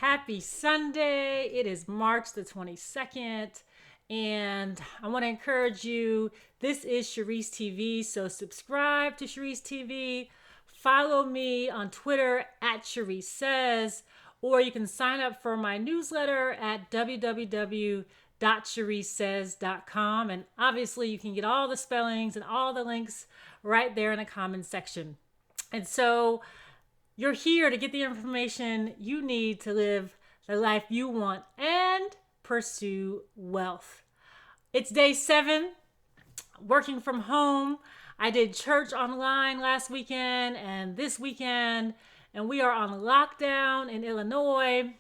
Happy Sunday. It is March the 22nd, and I want to encourage you. This is Sharice TV, so subscribe to Sharice TV. Follow me on Twitter at Sharice Says, or you can sign up for my newsletter at www.sharicesays.com. And obviously, you can get all the spellings and all the links right there in the comment section. And so, you're here to get the information you need to live the life you want and pursue wealth. It's day 7, working from home. I did church online last weekend and this weekend, and we are on lockdown in Illinois.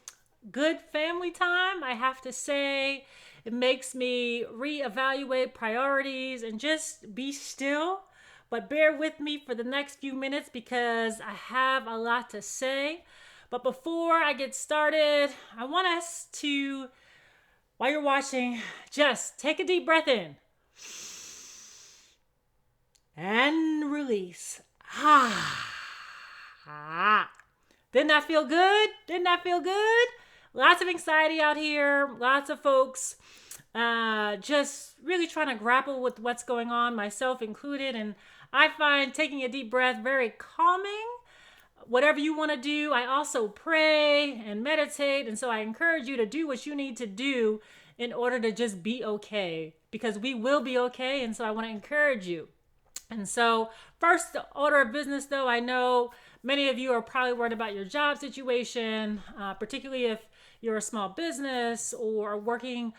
Good family time, I have to say. It makes me reevaluate priorities and just be still. But bear with me for the next few minutes because I have a lot to say. But before I get started, I want us to, while you're watching, just take a deep breath in and release. Didn't that feel good? Didn't that feel good? Lots of anxiety out here. Lots of folks just really trying to grapple with what's going on, myself included. And I find taking a deep breath very calming. Whatever you want to do, I also pray and meditate. And so I encourage you to do what you need to do in order to just be okay, because we will be okay. And so I want to encourage you. And so first, the order of business, though, I know many of you are probably worried about your job situation, particularly if you're a small business or working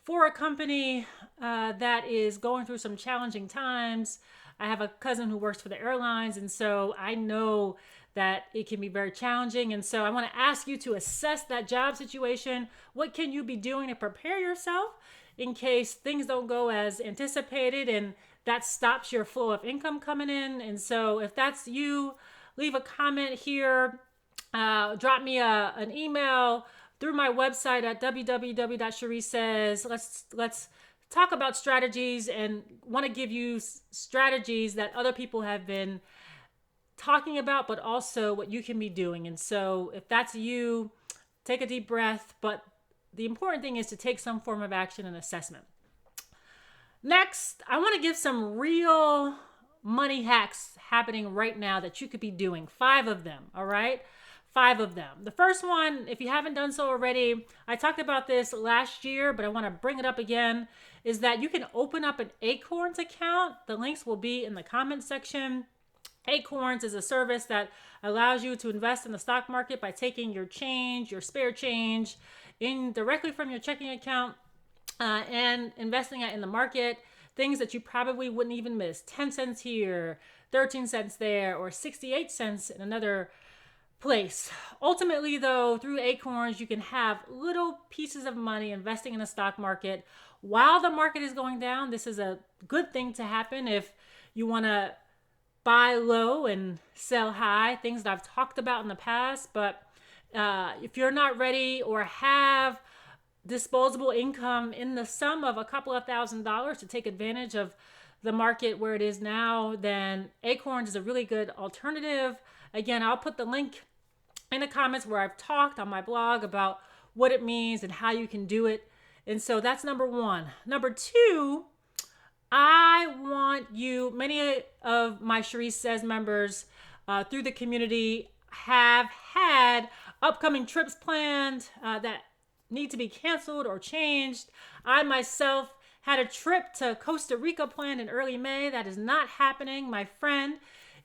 for a company that is going through some challenging times. I have a cousin who works for the airlines, and so I know that it can be very challenging. And so I want to ask you to assess that job situation. What can you be doing to prepare yourself in case things don't go as anticipated and that stops your flow of income coming in? And so if that's you, leave a comment here, drop me an email through my website at www.sharicesays. Let's talk about strategies, and want to give you strategies that other people have been talking about, but also what you can be doing. And so if that's you, take a deep breath. But the important thing is to take some form of action and assessment. Next, I want to give some real money hacks happening right now that you could be doing. 5 of them, all right? 5 of them. The first one, if you haven't done so already, I talked about this last year, but I want to bring it up again, is that you can open up an Acorns account. The links will be in the comment section. Acorns is a service that allows you to invest in the stock market by taking your change, your spare change, in directly from your checking account and investing it in the market. Things that you probably wouldn't even miss. 10 cents here, 13 cents there, or 68 cents in another place. Ultimately, though, through Acorns, you can have little pieces of money investing in the stock market while the market is going down. This is a good thing to happen if you want to buy low and sell high, things that I've talked about in the past. But if you're not ready or have disposable income in the sum of a couple of $1,000s to take advantage of the market where it is now, then Acorns is a really good alternative. Again, I'll put the link in the comments where I've talked on my blog about what it means and how you can do it. And so that's number 1. Number 2, I want you, many of my Sharice Says members through the community have had upcoming trips planned that need to be canceled or changed. I myself had a trip to Costa Rica planned in early May. That is not happening. My friend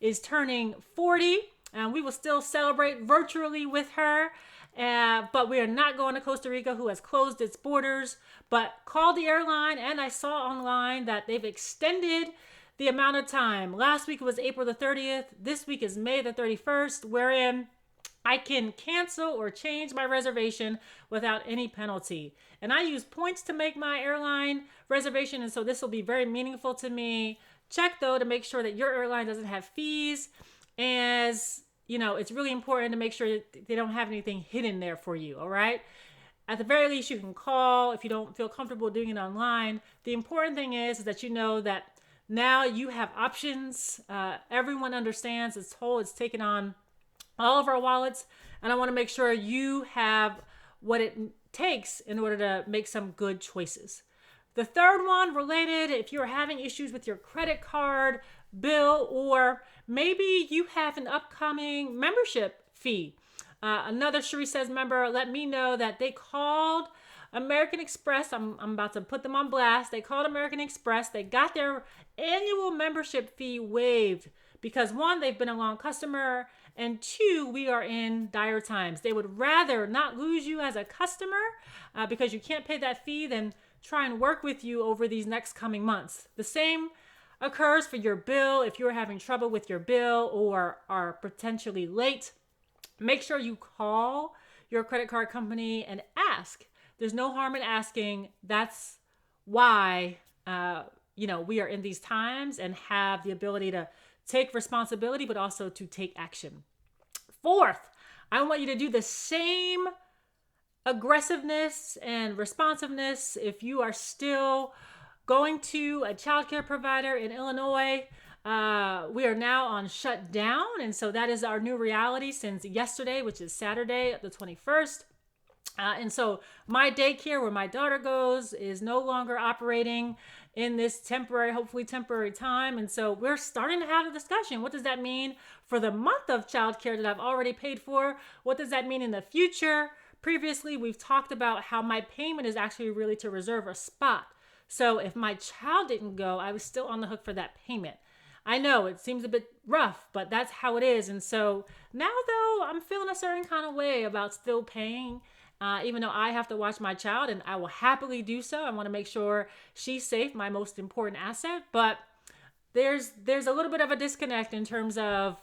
is turning 40, and we will still celebrate virtually with her. But we are not going to Costa Rica, who has closed its borders. But called the airline, and I saw online that they've extended the amount of time. Last week was April the 30th. This week is May the 31st, wherein I can cancel or change my reservation without any penalty. And I use points to make my airline reservation, and so this will be very meaningful to me. Check, though, to make sure that your airline doesn't have fees, as you know, it's really important to make sure they don't have anything hidden there for you, all right? At the very least, you can call if you don't feel comfortable doing it online. The important thing is that you know that now you have options. Everyone understands this toll it's taken on all of our wallets And I want to make sure you have what it takes in order to make some good choices. The third one related, if you're having issues with your credit card bill, or maybe you have an upcoming membership fee. Another Cherie Says member let me know that they called American Express. I'm about to put them on blast. They called American Express. They got their annual membership fee waived because one, they've been a long customer, and two, we are in dire times. They would rather not lose you as a customer because you can't pay that fee than try and work with you over these next coming months. The same occurs for your bill. If you're having trouble with your bill or are potentially late, make sure you call your credit card company and ask. There's no harm in asking. That's why, we are in these times and have the ability to take responsibility, but also to take action. Fourth, I want you to do the same aggressiveness and responsiveness if you are still going to a childcare provider in Illinois. We are now on shutdown, and so that is our new reality since yesterday, which is Saturday, the 21st. And so my daycare, where my daughter goes, is no longer operating in this hopefully temporary time. And so we're starting to have a discussion. What does that mean for the month of childcare that I've already paid for? What does that mean in the future? Previously, we've talked about how my payment is actually really to reserve a spot. So if my child didn't go, I was still on the hook for that payment. I know it seems a bit rough, but that's how it is. And so now, though, I'm feeling a certain kind of way about still paying, even though I have to watch my child, and I will happily do so. I want to make sure she's safe, my most important asset. But there's a little bit of a disconnect in terms of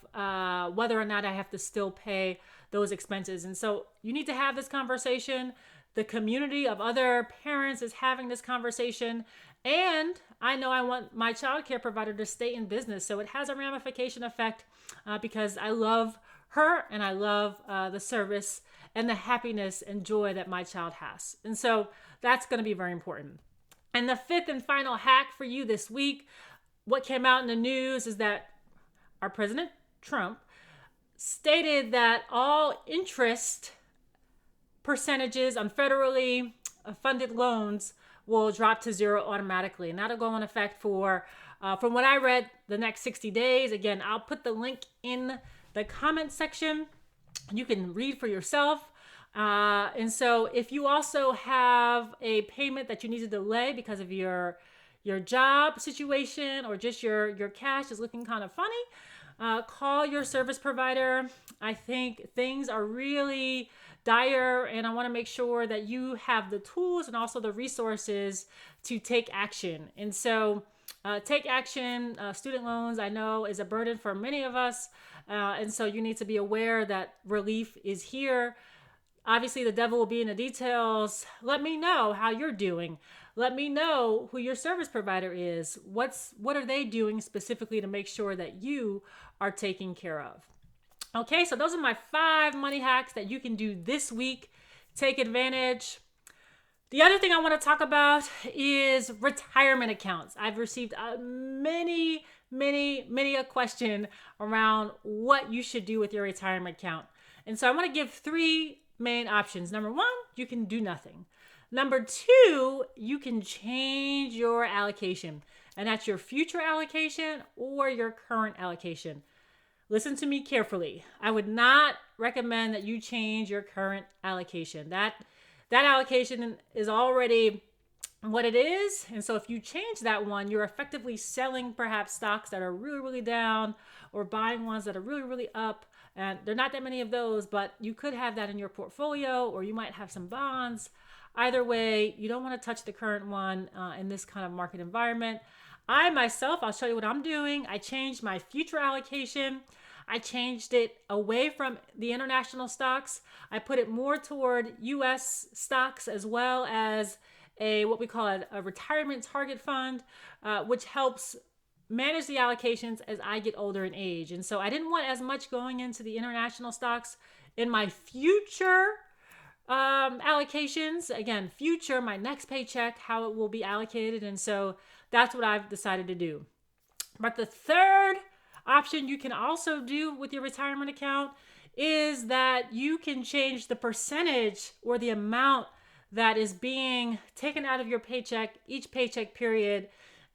whether or not I have to still pay those expenses. And so you need to have this conversation. The community of other parents is having this conversation. And I know I want my child care provider to stay in business. So it has a ramification effect because I love her and I love the service and the happiness and joy that my child has. And so that's going to be very important. And the fifth and final hack for you this week, what came out in the news is that our President Trump stated that all interest percentages on federally funded loans will drop to zero automatically. And that'll go in effect for, from what I read, the next 60 days. Again, I'll put the link in the comment section. You can read for yourself. And so if you also have a payment that you need to delay because of your job situation or just your cash is looking kind of funny, call your service provider. I think things are really dire, and I want to make sure that you have the tools and also the resources to take action. And so take action. Student loans, I know, is a burden for many of us. And so you need to be aware that relief is here. Obviously, the devil will be in the details. Let me know how you're doing. Let me know who your service provider is. What are they doing specifically to make sure that you are taken care of? Okay, so those are my 5 money hacks that you can do this week. Take advantage. The other thing I want to talk about is retirement accounts. I've received many a question around what you should do with your retirement account. And so I want to give 3 main options. Number 1, you can do nothing. Number 2, you can change your allocation. And that's your future allocation or your current allocation. Listen to me carefully. I would not recommend that you change your current allocation. That allocation is already what it is. And so if you change that one, you're effectively selling perhaps stocks that are really, really down or buying ones that are really, really up. And there are not that many of those, but you could have that in your portfolio, or you might have some bonds. Either way, you don't want to touch the current one in this kind of market environment. I myself, I'll show you what I'm doing. I changed my future allocation. I changed it away from the international stocks. I put it more toward U.S. stocks, as well as what we call a retirement target fund, which helps manage the allocations as I get older in age. And so I didn't want as much going into the international stocks in my future allocations. Again, future, my next paycheck, how it will be allocated. And so that's what I've decided to do. But the third option you can also do with your retirement account is that you can change the percentage or the amount that is being taken out of your paycheck, each paycheck period,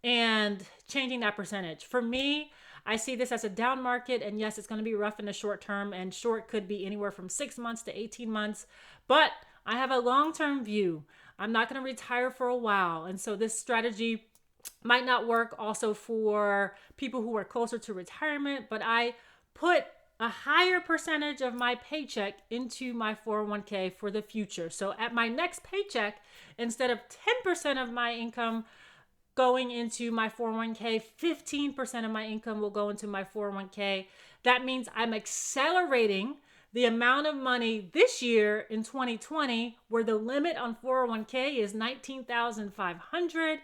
and changing that percentage. For me, I see this as a down market, and yes, it's going to be rough in the short term, and short could be anywhere from 6 months to 18 months, but I have a long-term view. I'm not going to retire for a while, and so this strategy might not work also for people who are closer to retirement, but I put a higher percentage of my paycheck into my 401k for the future. So at my next paycheck, instead of 10% of my income going into my 401k, 15% of my income will go into my 401k. That means I'm accelerating the amount of money this year in 2020, where the limit on 401k is $19,500.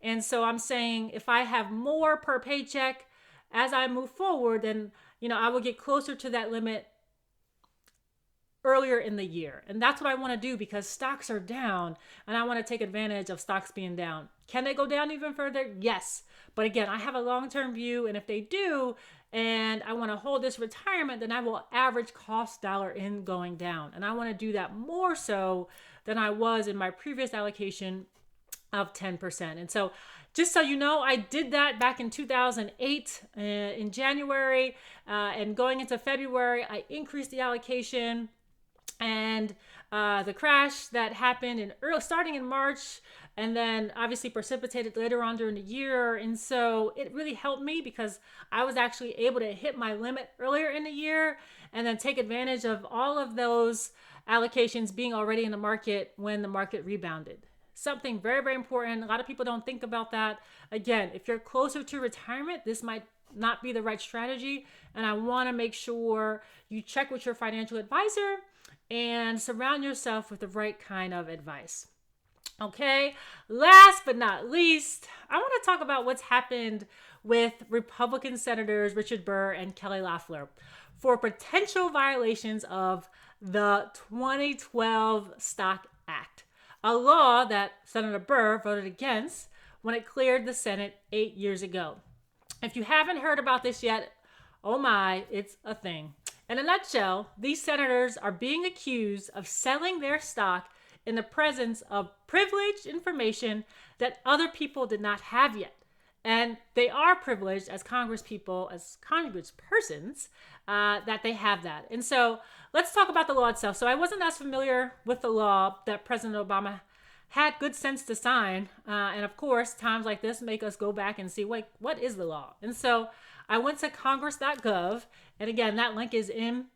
And so I'm saying if I have more per paycheck as I move forward, then I will get closer to that limit earlier in the year. And that's what I want to do because stocks are down and I want to take advantage of stocks being down. Can they go down even further? Yes. But again, I have a long-term view, and if they do, and I want to hold this retirement, then I will average cost dollar in going down. And I want to do that more so than I was in my previous allocation of 10%. And so just so you know, I did that back in 2008 in January, and going into February, I increased the allocation. And the crash that happened starting in March, and then obviously precipitated later on during the year. And so it really helped me because I was actually able to hit my limit earlier in the year and then take advantage of all of those allocations being already in the market when the market rebounded. Something very, very important. A lot of people don't think about that. Again, if you're closer to retirement, this might not be the right strategy. And I want to make sure you check with your financial advisor and surround yourself with the right kind of advice. Okay, last but not least, I want to talk about what's happened with Republican Senators Richard Burr and Kelly Loeffler for potential violations of the 2012 Stock Act, a law that Senator Burr voted against when it cleared the Senate 8 years ago. If you haven't heard about this yet, oh my, it's a thing. In a nutshell, these senators are being accused of selling their stock in the presence of privileged information that other people did not have yet. And they are privileged as congresspeople, as congresspersons, that they have that. And so let's talk about the law itself. So I wasn't as familiar with the law that President Obama had good sense to sign. And of course, times like this make us go back and see, wait, what is the law? And so I went to congress.gov. And again, that link is in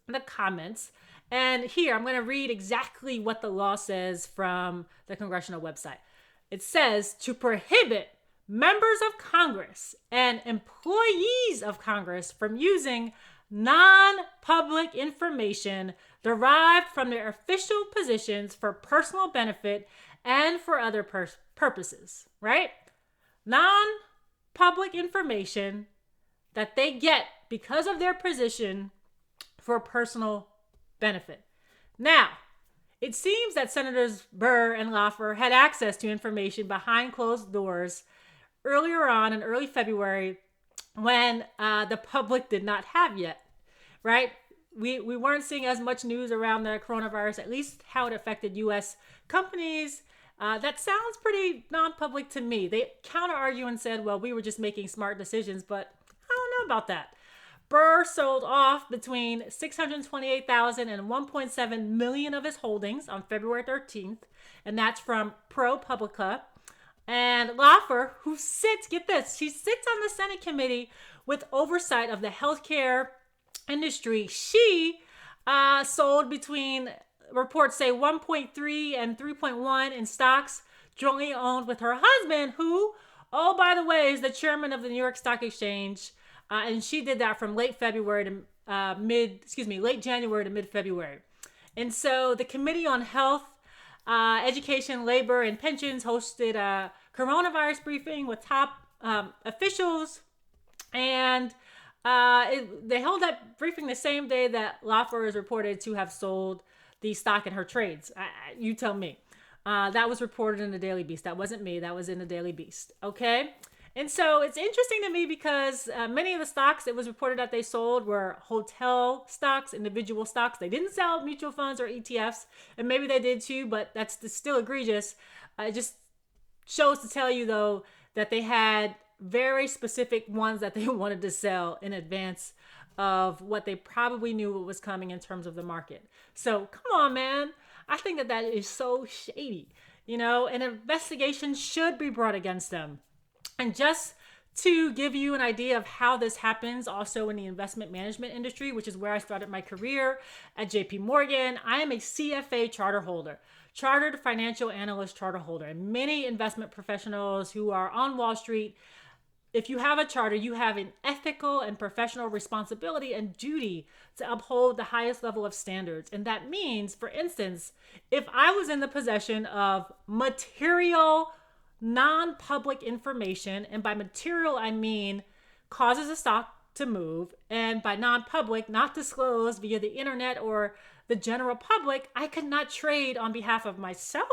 the comments. And here, I'm going to read exactly what the law says from the congressional website. It says to prohibit members of Congress and employees of Congress from using non-public information derived from their official positions for personal benefit and for other purposes, right? Non-public information that they get because of their position for personal benefit. Now, it seems that Senators Burr and Loeffler had access to information behind closed doors earlier on in early February when the public did not have yet, right? We weren't seeing as much news around the coronavirus, at least how it affected U.S. companies. That sounds pretty non-public to me. They counter-argue and said, well, we were just making smart decisions, but I don't know about that. Burr sold off between $628,000 and $1.7 million of his holdings on February 13th, and that's from ProPublica. And Loeffler, who sits, get this, she sits on the Senate committee with oversight of the healthcare industry. She sold between, reports say, 1.3 and 3.1 in stocks jointly owned with her husband, who, oh, by the way, is the chairman of the New York Stock Exchange. And she did that from late January to mid-February. And so the Committee on Health, Education, Labor, and Pensions hosted a coronavirus briefing with top officials. And they held that briefing the same day that Loeffler is reported to have sold the stock in her trades. You tell me. That was reported in the Daily Beast. That wasn't me. That was in the Daily Beast. Okay? And so it's interesting to me because many of the stocks it was reported that they sold were hotel stocks, individual stocks. They didn't sell mutual funds or ETFs, and maybe they did too, but that's still egregious. It just shows to tell you, though, that they had very specific ones that they wanted to sell in advance of what they probably knew what was coming in terms of the market. So come on, man. I think that is so shady. An investigation should be brought against them. And just to give you an idea of how this happens also in the investment management industry, which is where I started my career at JP Morgan, I am a CFA charter holder, Chartered Financial Analyst charter holder. And many investment professionals who are on Wall Street, if you have a charter, you have an ethical and professional responsibility and duty to uphold the highest level of standards. And that means, for instance, if I was in the possession of material non-public information, and by material I mean causes a stock to move, and by non-public, not disclosed via the internet or the general public, I could not trade on behalf of myself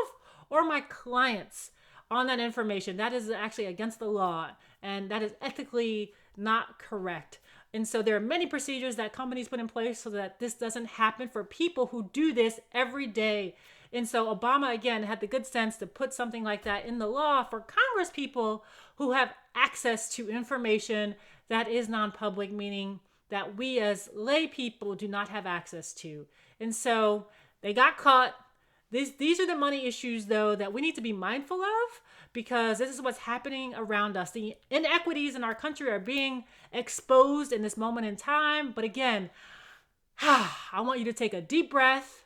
or my clients on that information. That is actually against the law, and that is ethically not correct. And so there are many procedures that companies put in place so that this doesn't happen for people who do this every day. And so Obama, again, had the good sense to put something like that in the law for Congress people who have access to information that is non-public, meaning that we as lay people do not have access to. And so they got caught. These are the money issues, though, that we need to be mindful of, because this is what's happening around us. The inequities in our country are being exposed in this moment in time. But again, I want you to take a deep breath.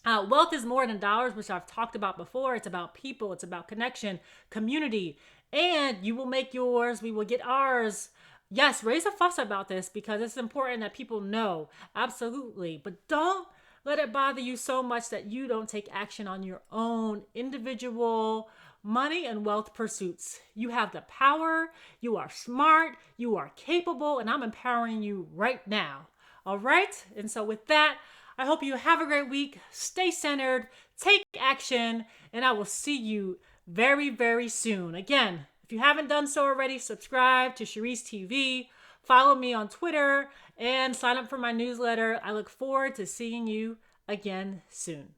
Wealth is more than dollars, which I've talked about before. It's about people. It's about connection, community, and you will make yours. We will get ours. Yes, raise a fuss about this because it's important that people know. Absolutely. But don't let it bother you so much that you don't take action on your own individual money and wealth pursuits. You have the power. You are smart. You are capable. And I'm empowering you right now. All right? And so with that, I hope you have a great week. Stay centered, take action, and I will see you very, very soon. Again, if you haven't done so already, subscribe to Sharice TV, follow me on Twitter, and sign up for my newsletter. I look forward to seeing you again soon.